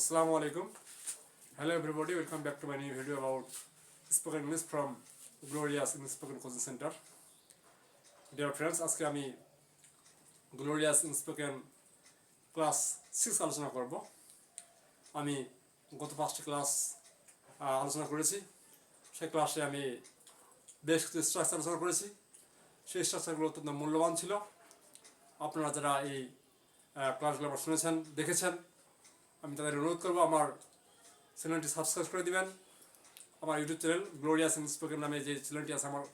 Assalamu alaikum. Hello everybody, welcome back to my new video about spoken English from Glorious English Spoken Coaching Center. Dear friends, আজকে আমি Glorious English Spoken class 6 আলোচনা করব। আমি গত 5টি class আলোচনা করেছি। সেই ক্লাসে আমি বেশ কিছু স্ট্রাকচার আলোচনা করেছি। সেই স্ট্রাকচারগুলো অত্যন্ত মূল্যবান ছিল। আপনারা যারা এই ক্লাসগুলো শুনেছেন, দেখেছেন, আমি তাদের অনুরোধ করবো আমার চ্যানেলটি সাবস্ক্রাইব করে দিবেন। আমার YouTube channel glorious English spoken নামে যে চ্যানেলটি আছে আমার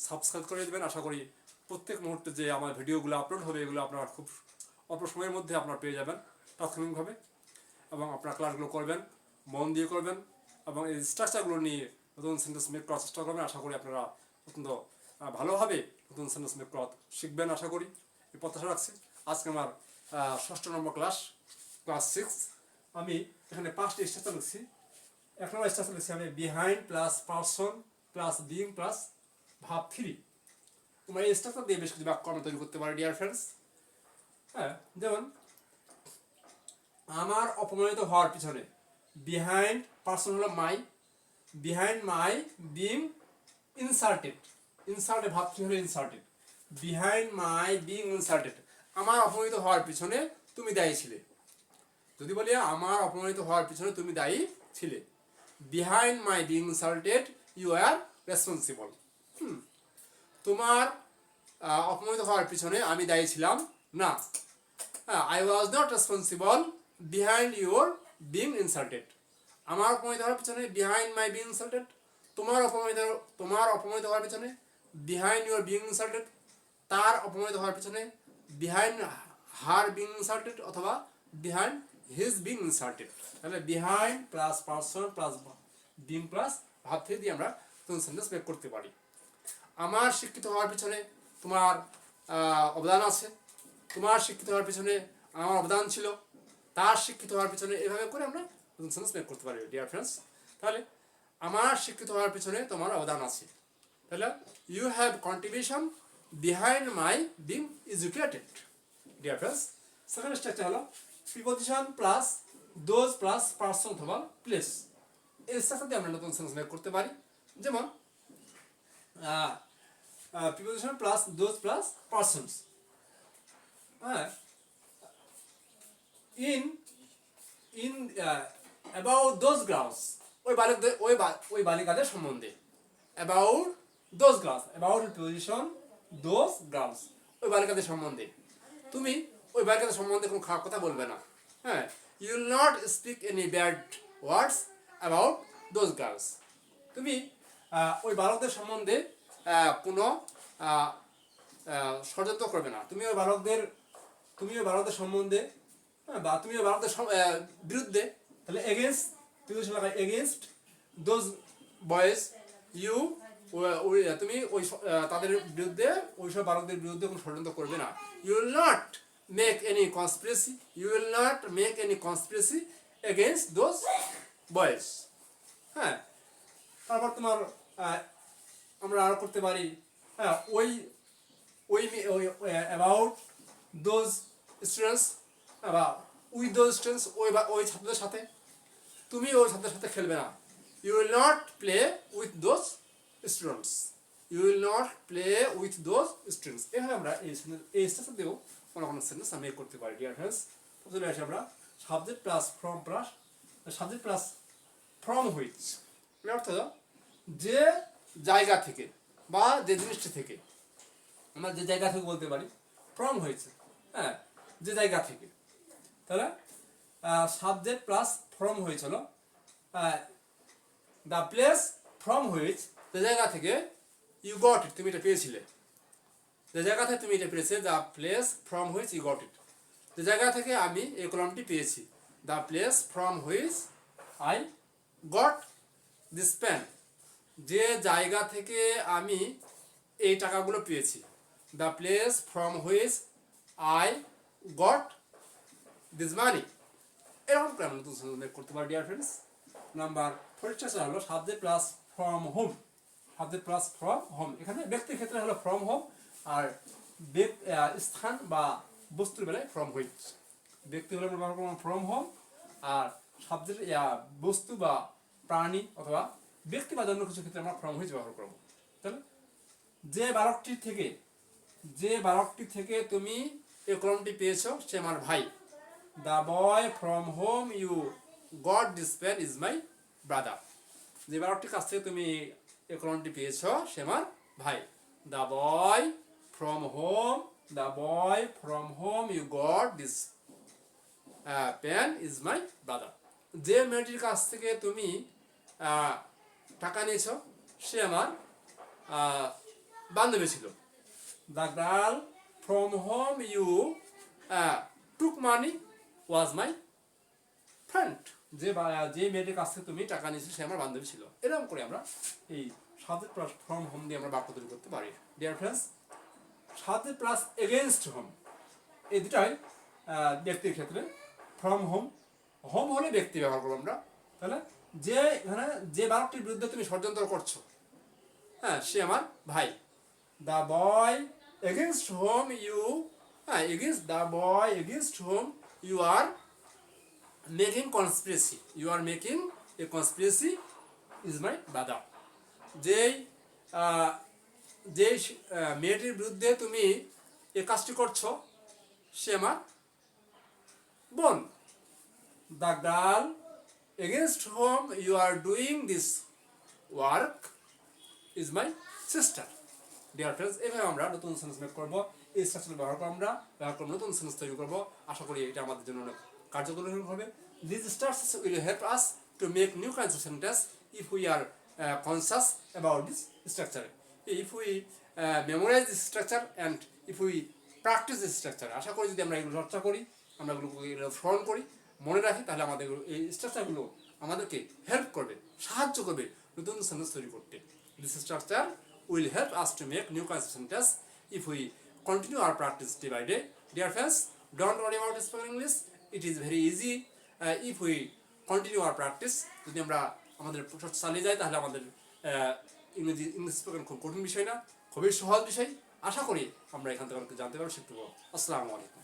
সাবস্ক্রাইব করে দেবেন। আশা করি প্রত্যেক মুহূর্তে যে আমার ভিডিওগুলো আপলোড হবে এগুলো আপনারা খুব অল্প সময়ের মধ্যে আপনারা পেয়ে যাবেন তাৎক্ষণিকভাবে, এবং আপনারা ক্লাসগুলো করবেন, মন দিয়ে করবেন, এবং এই স্ট্রাকচারগুলো নিয়ে নতুন সেন্টেন্স মেক করার চেষ্টা করবেন। আশা করি আপনারা অত্যন্ত ভালোভাবে নতুন সেন্টেন্স মেক করা শিখবেন। আশা করি এই প্রত্যাশা রাখছি। আজকে আমার 6ষ্ঠ নম্বর ক্লাস 6। আমি এখানে 5টি স্ট্রাকচার লিখছি। 1 নম্বর স্ট্রাকচার লিখছি আমি behind plus person plus being plus ভাব 3। তোমরা এই স্ট্রাকচার দিয়ে বেশ কিছু বাক্য আমরা তৈরি করতে পারি ডিয়ার ফ্রেন্ডস। হ্যাঁ, যেমন আমার অপমানিত হওয়ার পিছনে, বিহাইন্ড পারসন হলো my, behind my being inserted, inserted ভাব 3 হলো inserted, behind my being inserted, আমার অপমানিত হওয়ার পিছনে তুমি দায়ী ছিলে। যদি বলি আমার অপমানিত হওয়ার পিছনে তুমি দায়ী ছিলে, behind my being insulted you are responsible. তোমার অপমানিত হওয়ার পিছনে আমি দায়ী ছিলাম না। I was not responsible behind your being insulted. আমার অপমানিত হওয়ার পিছনে বিহাইন্ড মাই বিং ইনসাল্টেড, তোমার অপমানিত হওয়ার পিছনে বিহাইন্ড ইউর বিং ইনসাল্টেড, তার অপমানিত হওয়ার পিছনে বিহাইন্ড হার বিং ইনসাল্টেড, অথবা বিহাইন্ড হিজ বিং ইনসার্টেড। তাহলে behind plus person plus being plus ভাব 3 দিয়ে আমরা নতুন সেন্টেন্স মেক করতে পারি। আমার শিক্ষিত হওয়ার পিছনে তোমার অবদান আছে, তোমার শিক্ষিত হওয়ার পিছনে আমার অবদান ছিল, তার শিক্ষিত হওয়ার পিছনে, এভাবে করে আমরা নতুন সেন্টেন্স মেক করতে পারি ডিয়ার ফ্রেন্ডস। তাহলে আমার শিক্ষিত হওয়ার পিছনে তোমার অবদান আছে, তাহলে you have contribution behind my being educated dear friends. Second structure হলো preposition plus those plus person অথবা প্লেস। এই স্ট্রাকচার দিয়ে আমরা নতুন সেন্টেন্স মেক করতে পারি। যেমন preposition plus those plus persons. হ্যাঁ, ইন অ্যাবাউট দোজ গার্লস, ওই বালিকাদের সম্বন্ধে, about those girls, about preposition those girls, ওই বালিকাদের সম্বন্ধে। তুমি ওই বালিকাদের সম্বন্ধে কোনো খারাপ কথা বলবে না। হ্যাঁ, you will not speak any bad words about those girls. তুমি ওই বালকদের সম্বন্ধে কোনো ষড়যন্ত্র করবে না। তুমি ওই বালকদের সম্বন্ধে, বা তুমি ওই বালকদের বিরুদ্ধে, তাহলে against, against those boys you, তুমি ওই তাদের বিরুদ্ধে, ওইসব বালকদের বিরুদ্ধে কোনো ষড়যন্ত্র করবে না। You will not make any conspiracy, you will not make any conspiracy against those boys. হ্যাঁ, তারপর তোমার আমরা আরো করতে পারি, হ্যাঁ, about those students, বা with those students, ওই ছাত্রদের সাথে, তুমি ওই ছাত্রদের সাথে খেলবে না। you will not play with those students, you will not play with those students। এভাবে আমরা এই স্ট্রাকচার দিয়েও কোনো সেন্টেন্স আমি করতে পারি ডিয়ার ফ্রেন্ডস। চলে আসি আমরা সাবজেক্ট প্লাস ফ্রম হুইচ, এর অর্থ যে জায়গা থেকে বা যে জিনিসটি থেকে, আমরা যে জায়গা থেকে বলতে পারি ফ্রম হুইচ, হ্যাঁ, যে জায়গা থেকে। তাহলে সাবজেক্ট প্লাস ফ্রম হুইচ হলো দ্য প্লেস ফ্রম হুইচ, যে জায়গা থেকে ইউ গট ইট, তুমি এটা পেয়েছিলে। যে জায়গা থেকে তুমি এটা পেয়েছে, the place from which you got it, যে জায়গা থেকে আমি এই কলমটি পেয়েছি, the place from which I got this pen, যে জায়গা থেকে আমি এই টাকাগুলো পেয়েছি, the place from which I got this money. এরকম করে আমরা নতুন সেন্টেন্স করতে পারি ডিয়ার ফ্রেন্ডস। নাম্বার 4 হলো subject plus from home, subject plus from home. এখানে ব্যক্তির ক্ষেত্রে হলো ফ্রম হোম, আর স্থান বা বস্তুর বেলায় ফ্রম হুইচ। ব্যক্তি হলো ফ্রম হোম, আর সাবজেক্ট বস্তু বা প্রাণী অথবা ব্যক্তি বা অন্য কিছু ক্ষেত্রে আমরা ফ্রম হুইচ ব্যবহার করবো। তাহলে যে বালকটি থেকে তুমি এই কলমটি পেয়েছো সে আমার ভাই। The boy from whom you got this pen is my brother. যে বালকটির কাছ থেকে তুমি এই কলমটি পেয়েছো সে আমার ভাই। The boy from whom you got this pen is my brother. যে মেয়েটির কাছ থেকে তুমি টাকা নিয়েছো সে আমার বান্ধবী ছিল। The girl from whom you took money was my friend. যে মেয়েটির কাছ থেকে তুমি টাকা নিয়েছো সে আমার বান্ধবী ছিল। এরকম করে আমরা এই সাবজেক্ট প্লাস ফ্রম হোম দিয়ে আমরা বাক্য তৈরি করতে পারি। Dear friends, subject plus against home এই দুটাই ব্যক্তির ক্ষেত্রে। ফ্রম হোম হলে ব্যক্তি ব্যবহার করবো আমরা। তাহলে যে বালকটির বিরুদ্ধে তুমি ষড়যন্ত্র করছো, হ্যাঁ, সে আমার ভাই। The boy against whom you you are making conspiracy is my brother. যেই মেয়েটির বিরুদ্ধে তুমি এ কাজটি করছো সে আমার বোন। The girl against whom you are doing this work is my sister. Dear friends, এভাবে আমরা নতুন সেন্টেন্স মেক করবো। এই স্ট্রাকচার ব্যবহার করে নতুন সেন্টেন্স তৈরি করবো। আশা করি এটা আমাদের জন্য অনেক কার্যকরী হবে। These structures will help us to make new kinds of sentences if we are conscious about this structure. If we memorize this structure and if we practice this structure, আশা করি যদি আমরা এগুলো চর্চা করি, আমরা এগুলো স্মরণ করি, মনে রাখি, তাহলে আমাদের এই স্ট্রাকচারগুলো আমাদেরকে হেল্প করবে, সাহায্য করবে নতুন সেন্টেন্স তৈরি করতে। This structure will help us to make new kinds of sentences if we continue our practice day by day. Dear friends, don't worry about spoken English. It is very easy if we continue our practice. যদি আমরা আমাদের প্রচেষ্টা চালিয়ে যাই তাহলে আমাদের English spoken খুব কঠিন বিষয় না, খুবই সহজ বিষয়। আশা করি আমরা এখান থেকে জানতে পারবো, শিখতে পারবো। আসসালামু আলাইকুম।